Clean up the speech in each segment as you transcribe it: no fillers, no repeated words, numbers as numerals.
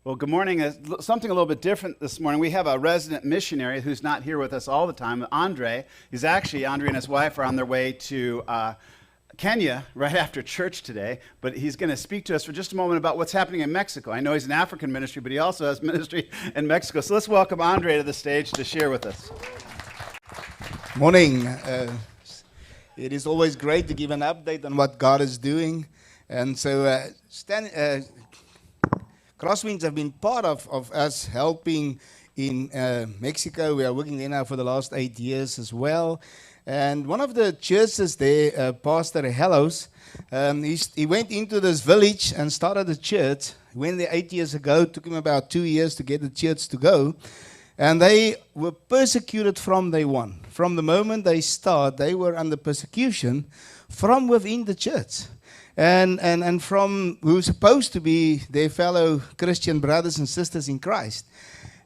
Well, good morning. Something a little bit different this morning. We have a resident missionary who's not here with us all the time, Andre. Andre and his wife are on their way to Kenya right after church today, but he's going to speak to us for just a moment about what's happening in Mexico. I know he's an African ministry, but he also has ministry in Mexico. So let's welcome Andre to the stage to share with us. Morning. It is always great to give an update on what God is doing. And so Crosswinds have been part of us helping in Mexico. We are working there now for the last 8 years as well. And one of the churches there, Pastor Hellos, he went into this village and started a church. He went there 8 years ago. It took him about 2 years to get the church to go. And they were persecuted from day one. From the moment they start, they were under persecution from within the church. And from who's supposed to be their fellow Christian brothers and sisters in Christ.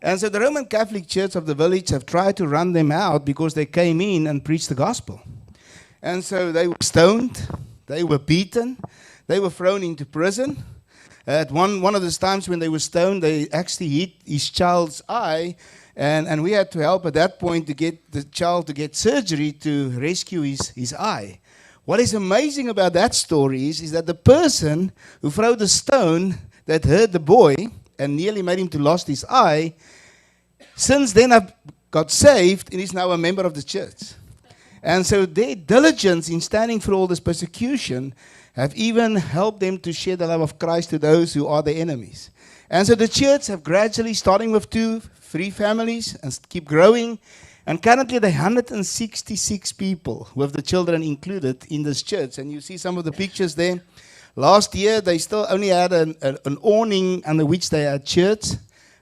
And so the Roman Catholic Church of the village have tried to run them out because they came in and preached the gospel. And so they were stoned, they were beaten, they were thrown into prison. At one of those times when they were stoned, they actually hit his child's eye, and we had to help at that point to get the child to get surgery to rescue his eye. What is amazing about that story is that the person who threw the stone that hurt the boy and nearly made him to lost his eye, since then I've got saved and is now a member of the church. And so their diligence in standing through all this persecution have even helped them to share the love of Christ to those who are their enemies. And so the church have gradually, starting with 2, 3 families, and keep growing. And currently there are 166 people, with the children included, in this church. And you see some of the pictures there. Last year, they still only had an awning under which they had church.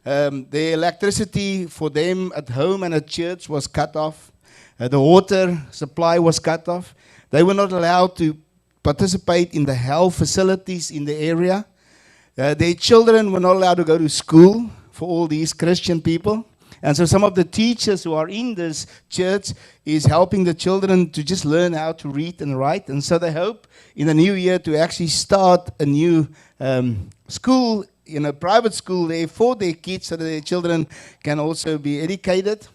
The electricity for them at home and at church was cut off. The water supply was cut off. They were not allowed to participate in the health facilities in the area. Their children were not allowed to go to school for all these Christian people. And so some of the teachers who are in this church is helping the children to just learn how to read and write. And so they hope in the new year to actually start a new school, private school there for their kids so that their children can also be educated.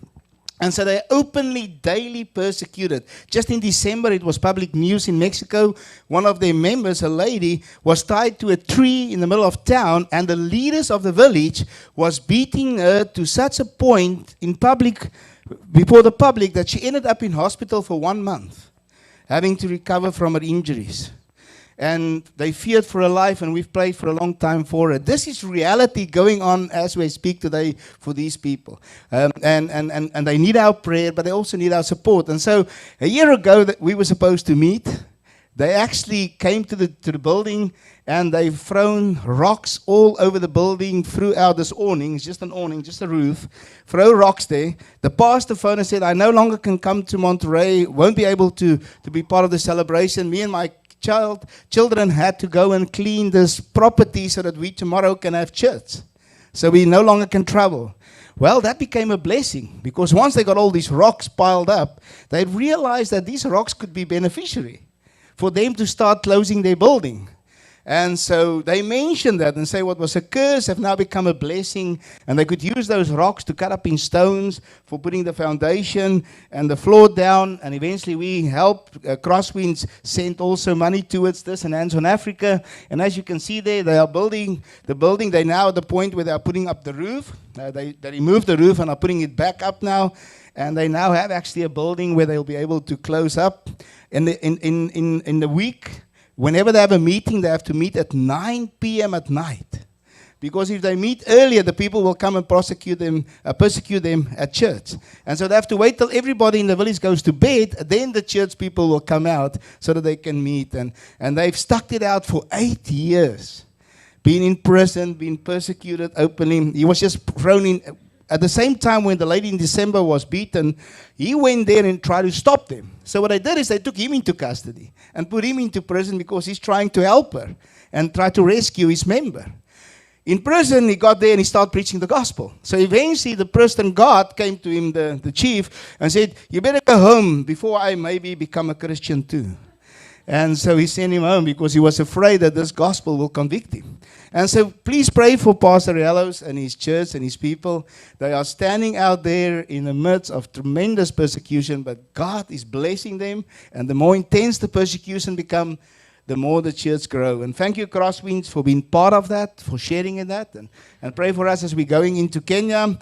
And so they're openly, daily persecuted. Just in December, it was public news in Mexico. One of their members, a lady, was tied to a tree in the middle of town, and the leaders of the village was beating her to such a point in public, before the public, that she ended up in hospital for 1 month, having to recover from her injuries. And they feared for her life, and we've prayed for a long time for her. This is reality going on as we speak today for these people. And they need our prayer, but they also need our support. And so a year ago that we were supposed to meet, they actually came to the building, and they've thrown rocks all over the building throughout this awning. It's just an awning, just a roof. Throw rocks there. The pastor phoned and said, I no longer can come to Monterrey, won't be able to be part of the celebration. Me and my children had to go and clean this property so that we tomorrow can have church. So we no longer can travel. Well, that became a blessing, because once they got all these rocks piled up, they realized that these rocks could be beneficiary for them to start closing their building. And so they mentioned that and say what was a curse have now become a blessing, and they could use those rocks to cut up in stones for putting the foundation and the floor down. And eventually we helped. Crosswinds sent also money towards this, and Hands on Africa. And as you can see there, they are building the building. They're now at the point where they are putting up the roof. They removed the roof and are putting it back up now. And they now have actually a building where they'll be able to close up. In the week, whenever they have a meeting, they have to meet at 9 p.m. at night. Because if they meet earlier, the people will come and persecute them at church. And so they have to wait till everybody in the village goes to bed, then the church people will come out so that they can meet. And they've stuck it out for 8 years. Being in prison, being persecuted openly. He was just thrown in. At the same time, when the lady in December was beaten, he went there and tried to stop them. So what they did is they took him into custody and put him into prison because he's trying to help her and try to rescue his member. In prison, he got there and he started preaching the gospel. So eventually, the person God came to him, the chief, and said, you better go home before I maybe become a Christian too. And so he sent him home because he was afraid that this gospel will convict him. And so please pray for Pastor Hellos and his church and his people. They are standing out there in the midst of tremendous persecution, but God is blessing them. And the more intense the persecution becomes, the more the church grow. And thank you, Crosswinds, for being part of that, for sharing in that. And pray for us as we're going into Kenya.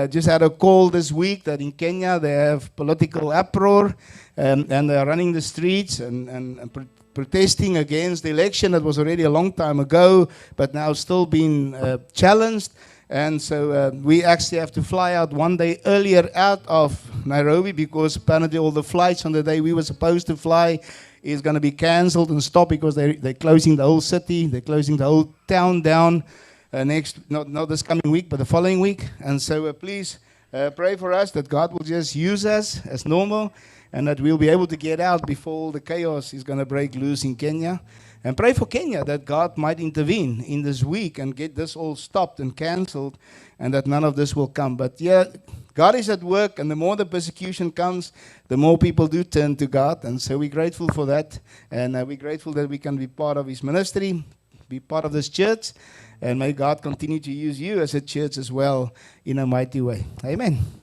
Just had a call this week that in Kenya they have political uproar, and they're running the streets and protesting against the election that was already a long time ago, but now still being challenged. And so we actually have to fly out one day earlier out of Nairobi because apparently all the flights on the day we were supposed to fly is going to be cancelled and stopped because they're closing the whole city, they're closing the whole town down not this coming week, but the following week. And so please pray for us that God will just use us as normal, and that we'll be able to get out before the chaos is going to break loose in Kenya. And pray for Kenya that God might intervene in this week and get this all stopped and cancelled, and that none of this will come. But yeah, God is at work, and the more the persecution comes, the more people do turn to God. And so we're grateful for that, and we're grateful that we can be part of His ministry, be part of this church, and may God continue to use you as a church as well in a mighty way. Amen.